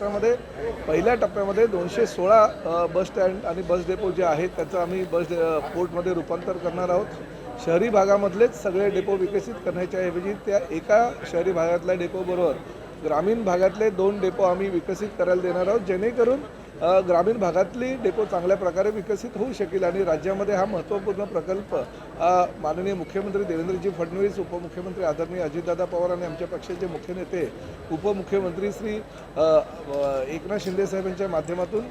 महाराष्ट्रामध्ये पहिल्या टप्प्यामध्ये 216 बस स्टँड आणि बस डेपो जे आहेत त्याचं आम्ही पोर्टमध्ये रूपांतर करणार आहोत। शहरी भागामधलेच सगळे डेपो विकसित करण्याच्या ऐवजी त्या एका शहरी भागातल्या डेपोबरोबर ग्रामीण भागातले 2 डेपो आम्ही विकसित करायला देणार आहोत, जेणेकरून ग्रामीण भागातली डेपो चांगल्या प्रकारे विकसित होऊ शकेल आणि राज्यामध्ये हा महत्त्वपूर्ण प्रकल्प माननीय मुख्यमंत्री देवेंद्रजी फडणवीस, उपमुख्यमंत्री आदरणीय अजितदादा पवार आणि आमच्या पक्षाचे मुख्य नेते उपमुख्यमंत्री श्री एकनाथ शिंदे साहेबांच्या माध्यमातून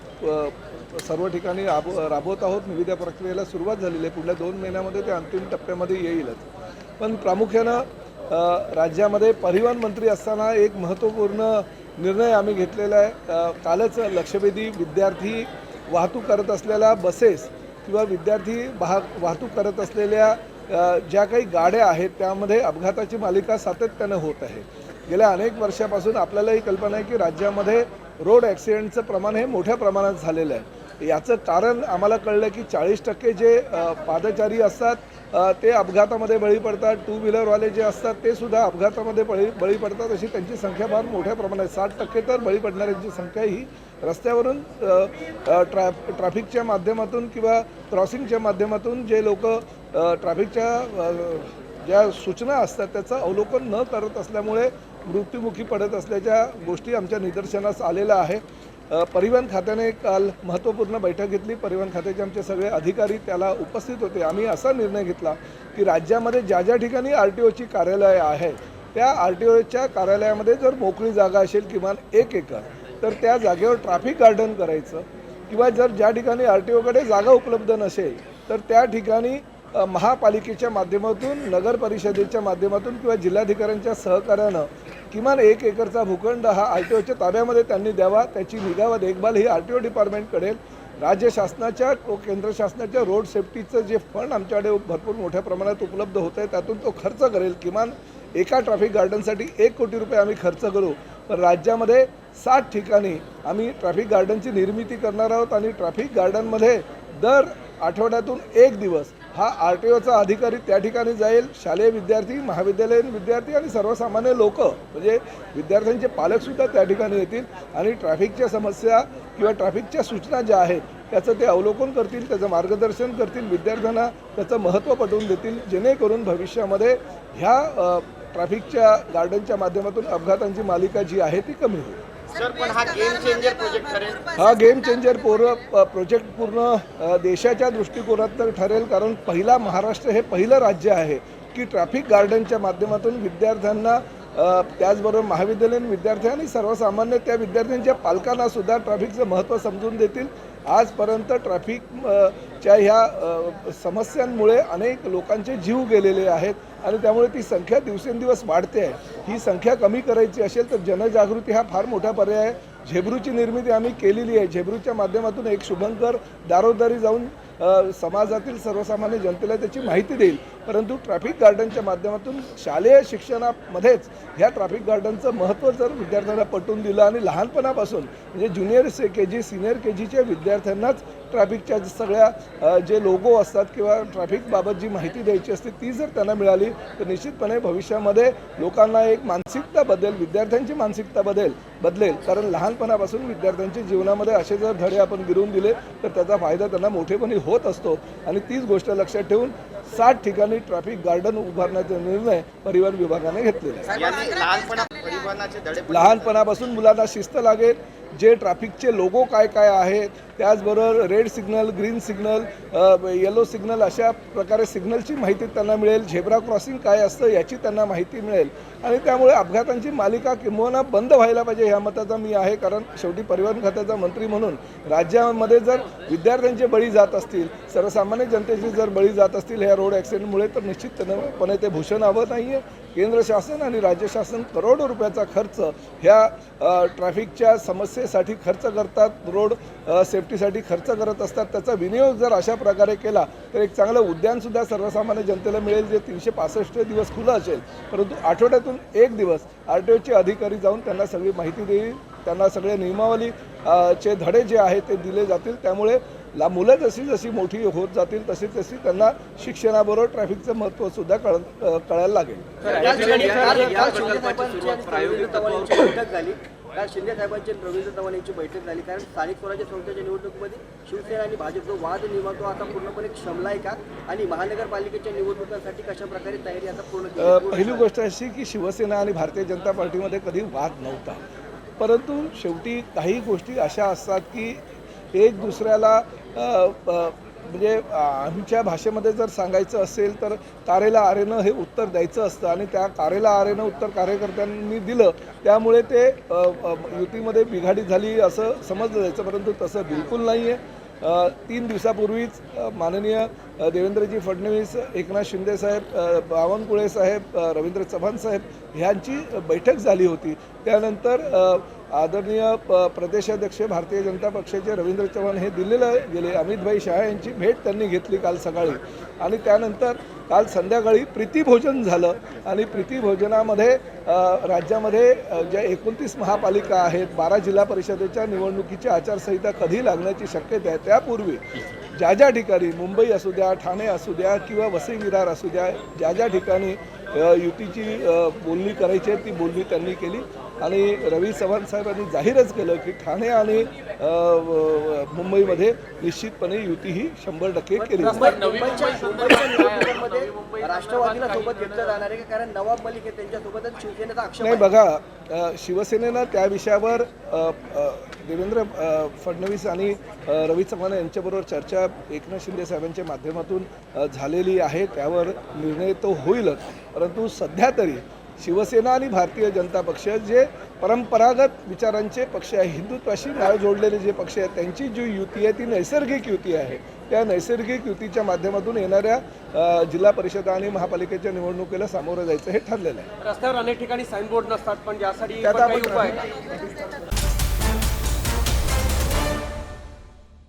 सर्व ठिकाणी राबवत आहोत। निविदा प्रक्रियेला सुरुवात झालेली आहे। पुढल्या 2 महिन्यामध्ये ते अंतिम टप्प्यामध्ये येईलच। पण प्रामुख्यानं राज्यामध्ये परिवहन मंत्री असताना एक महत्त्वपूर्ण निर्णय आम्ही घेतलेला आहे। कालच लक्षवेधी विद्यार्थी वाहतूक करत असलेल्या बसेस किंवा विद्यार्थी वाहतूक करत असलेल्या ज्या काही गाड्या आहेत त्यामध्ये अपघाताची मालिका सातत्यानं होत आहे। गेल्या अनेक वर्षापासून आपल्याला ही कल्पना आहे की राज्यामध्ये रोड ॲक्सिडेंटचं प्रमाण हे मोठ्या प्रमाणात झालेलं आहे। याचं कारण आम्हाला कळलं की 40% जे पादचारी असतात ते अपघातामध्ये बळी पडतात, 2 व्हीलरवाले जे असतात ते सुद्धा अपघातामध्ये बळी पडतात। अशी त्यांची संख्या फार मोठ्या प्रमाणात 60% तर बळी पडणाऱ्यांची संख्या ही रस्त्यावरून ट्रॅफिकच्या माध्यमातून किंवा क्रॉसिंगच्या माध्यमातून जे लोक ट्रॅफिकच्या ज्या सूचना असतात त्याचं अवलोकन न करत असल्यामुळे मृत्युमुखी पडत असल्याच्या गोष्टी आमच्या निदर्शनास आलेल्या आहे। परिवहन खात्याने काल महत्त्वपूर्ण बैठक घेतली। परिवहन खात्याचे आमचे सगळे अधिकारी त्याला उपस्थित होते। आम्ही असा निर्णय घेतला की राज्यामध्ये ज्या ठिकाणी RTOची कार्यालय आहे त्या RTOच्या कार्यालयामध्ये जर मोकळी जागा असेल किमान 1 एकर तर त्या जागेवर ट्रॅफिक गार्डन करायचं, किंवा जर ज्या ठिकाणी RTOकडे जागा उपलब्ध नसेल तर त्या ठिकाणी महापालिकेच्या माध्यमातून, नगर परिषदेच्या माध्यमातून किंवा जिल्हाधिकाऱ्यांच्या सहकार्यानं किमान 1 एकरचा भूखंड हा RTOच्या ताब्यामध्ये त्यांनी द्यावा। त्याची निगा व देखभाल ही RTO डिपार्टमेंट करेल। राज्य शासनाच्या व केंद्र शासनाच्या रोड सेफ्टीचं जे फंड आमच्याकडे भरपूर मोठ्या प्रमाणात उपलब्ध होतं आहे त्यातून तो खर्च करेल। किमान एका ट्रॅफिक गार्डनसाठी 1 कोटी रुपये आम्ही खर्च करू। पण राज्यामध्ये 60 ठिकाणी आम्ही ट्रॅफिक गार्डनची निर्मिती करणार आहोत आणि ट्रॅफिक गार्डनमध्ये दर आठवड्यातून 1 दिवस हा RTOचा अधिकारी त्या ठिकाणी जाईल। शालेय विद्यार्थी, महाविद्यालयीन विद्यार्थी आणि सर्वसामान्य लोक म्हणजे विद्यार्थ्यांचे पालकसुद्धा त्या ठिकाणी येतील आणि ट्रॅफिकच्या समस्या किंवा ट्रॅफिकच्या सूचना ज्या आहेत त्याचं ते अवलोकन करतील, त्याचं मार्गदर्शन करतील, विद्यार्थ्यांना त्याचं महत्त्व पटवून देतील, जेणेकरून भविष्यामध्ये ह्या ट्रॅफिकच्या गार्डनच्या माध्यमातून अपघातांची मालिका जी आहे ती कमी होईल। सर, पण हा गेम चेंजर प्रोजेक्ट ठरेल? हा गेम चेंजर प्रोजेक्ट पूर्ण देशाच्या दृष्टिकोनातून ठरेल, कारण पहिला महाराष्ट्र हे पहिलं राज्य आहे की ट्रॅफिक गार्डनच्या माध्यमातून विद्यार्थ्यांना त्याचबरोबर महाविद्यालयीन विद्यार्थी आणि सर्वसामान्य त्या विद्यार्थ्यांच्या पालकांना सुद्धा ट्रॅफिकचं महत्त्व समजून देतील। आजपर्यंत ट्रॅफिकच्या ह्या समस्यांमुळे अनेक लोकांचे जीव गेलेले आहेत आणि त्यामुळे ती संख्या दिवसेंदिवस वाढते आहे। ही संख्या कमी करायची असेल तर जनजागृती हा फार मोठा पर्याय आहे। झेब्रूची निर्मिती आम्ही केलेली आहे। झेब्रूच्या माध्यमातून एक शुभंकर दारोदारी जाऊन समाजातील सर्वसामान्य जनतेला त्याची माहिती देईल, परंतु ट्रॅफिक गार्डनच्या माध्यमातून शालेय शिक्षणामध्येच ह्या ट्रॅफिक गार्डनचं महत्त्व जर विद्यार्थ्यांना पटवून दिलं आणि लहानपणापासून म्हणजे ज्युनियर KG सिनियर KGच्या विद्यार्थ्यांनाच ट्रॅफिकच्या सगळ्या जे लोगो असतात किंवा ट्रॅफिकबाबत जी माहिती द्यायची असते ती जर त्यांना मिळाली तर निश्चितपणे भविष्यामध्ये लोकांना एक मानसिकता बदलेल, विद्यार्थ्यांची मानसिकता बदलेल। कारण लहानपणापासून विद्यार्थ्यांच्या जीवनामध्ये असे जर धडे आपण गिरवून दिले तर त्याचा फायदा त्यांना मोठेपणी होत असतो आणि तीच गोष्ट लक्षात ठेवून 60 ठिकाणी ट्रॅफिक गार्डन उभारण्याचा निर्णय परिवहन विभागाने घेतलेला आहे। लहानपणापासून मुलांना शिस्त लागेल, जे ट्रॅफिकचे लोगो काय आहेत, त्याचबरोबर red signal, green signal, yellow signal अशा प्रकारे सिग्नलची माहिती त्यांना मिळेल, झेब्रा क्रॉसिंग काय असतं याची त्यांना माहिती मिळेल आणि त्यामुळे अपघातांची मालिका किंबहुना बंद व्हायला पाहिजे ह्या मताचा मी आहे। कारण शेवटी परिवहन खात्याचा मंत्री म्हणून राज्यामध्ये जर विद्यार्थ्यांचे बळी जात असतील, सर्वसामान्य जनतेचे जर बळी जात असतील ह्या रोड ॲक्सिडेंटमुळे तर निश्चितपणे ते भूषण हवं नाही आहे। केंद्र शासन आणि राज्य शासन करोडो रुपयाचा खर्च ह्या ट्रॅफिकच्या समस्येसाठी खर्च करतात, रोड सेफ्टीसाठी खर्च करत असतात। त्याचा विनियोग जर अशा प्रकारे केला तर एक चांगलं उद्यानसुद्धा सर्वसामान्य जनतेला मिळेल जे 365 दिवस खुलं असेल, परंतु आठवड्यातून 1 दिवस RTOचे अधिकारी जाऊन त्यांना सगळी माहिती देईल, त्यांना सगळे नियमावली चे धडे जे आहेत ते दिले जातील। त्यामुळे मुलं जशी मोठी होत जातील तशी त्यांना शिक्षणाबरोबर ट्रॅफिकचं महत्त्व सुद्धा कळायला लागेल। काल शिंदे साहेबांची आणि रवींद्र चव्हाण यांची बैठक झाली, कारण स्थानिक स्वराज्य संस्थेच्या निवडणुकीमध्ये शिवसेना आणि भाजपचा वाद निर्माण तो आता पूर्णपणे क्षमला आहे का, आणि महानगरपालिकेच्या निवडणुकांसाठी कशा प्रकारे तयारी आता पूर्ण केली? पहिली गोष्ट अशी की शिवसेना आणि भारतीय जनता पार्टीमध्ये कधी वाद नव्हता, परंतु शेवटी काही गोष्टी अशा असतात की एक दुसऱ्याला म्हणजे आमच्या भाषेमध्ये जर सांगायचं असेल तर तारेला आरेनं हे उत्तर द्यायचं असतं, आणि त्या तारेला आरेनं उत्तर कार्यकर्त्यांनी दिलं, त्यामुळे ते युतीमध्ये बिघाडी झाली असं समजलं जायचं, परंतु तसं बिलकुल नाही आहे. 3 दिवसापूर्वीच माननीय देवेंद्रजी फडणवीस, एकनाथ शिंदे साहेब, बावनकुळे साहेब, रवींद्र चव्हाण साहेब ह्यांची बैठक झाली होती. त्यानंतर आदरणीय प्रदेशाध्यक्ष भारतीय जनता पक्षाचे रवींद्र चव्हाण हे दिल्लीला गेले, अमितभाई शहा यांची भेट त्यांनी घेतली काल सकाळी, आणि त्यानंतर काल संध्याकाळी प्रीतिभोजन झालं. आणि प्रीतिभोजनामध्ये राज्यामध्ये ज्या 29 महापालिका आहेत, 12 जिल्हा परिषदेच्या निवडणुकीची आचारसंहिता कधी लागण्याची शक्यता आहे, त्यापूर्वी ज्या ज्या ठिकाणी मुंबई असू द्या, ठाणे असू द्या किंवा वसई विरार असू द्या, ज्या ज्या ठिकाणी युतीची बोलणी करायची आहे ती बोलणी त्यांनी केली. आणि रवी चव्हाण साहेबांनी जाहीरच केलं की ठाणे आणि मुंबईमध्ये निश्चितपणे युती ही 100% केली जाईल. मुंबईच्या निवडणुकांमध्ये राष्ट्रवादीला सोबत घेतलं जाणार आहे का? कारण नवाब मलिक हे त्यांच्यासोबतच शिवसेनेचा आक्षेप नाही, आहे. बघा, शिवसेनेनं त्या विषयावर देवेंद्र फडणवीस आणि रवी चव्हाण यांच्याबरोबर चर्चा एकनाथ शिंदे साहेबांच्या माध्यमातून झालेली आहे, त्यावर निर्णय तो होईलच. परंतु सध्या तरी शिवसेना आणि भारतीय जनता पक्ष जे परंपरागत विचारांचे पक्ष आहे, हिंदुत्वाशी नाळ जोडलेले जे पक्ष आहेत, त्यांची जी युती आहे ती नैसर्गिक युती आहे. त्या नैसर्गिक युतीच्या माध्यमातून येणाऱ्या जिल्हा परिषद आणि महापालिकेच्या निवडणुकीला सामोरं जायचं हे ठरलेलं आहे. रस्त्यावर अनेक ठिकाणी साईनबोर्ड नसतात, पण यासाठी त्यात पण काही आपण उपाय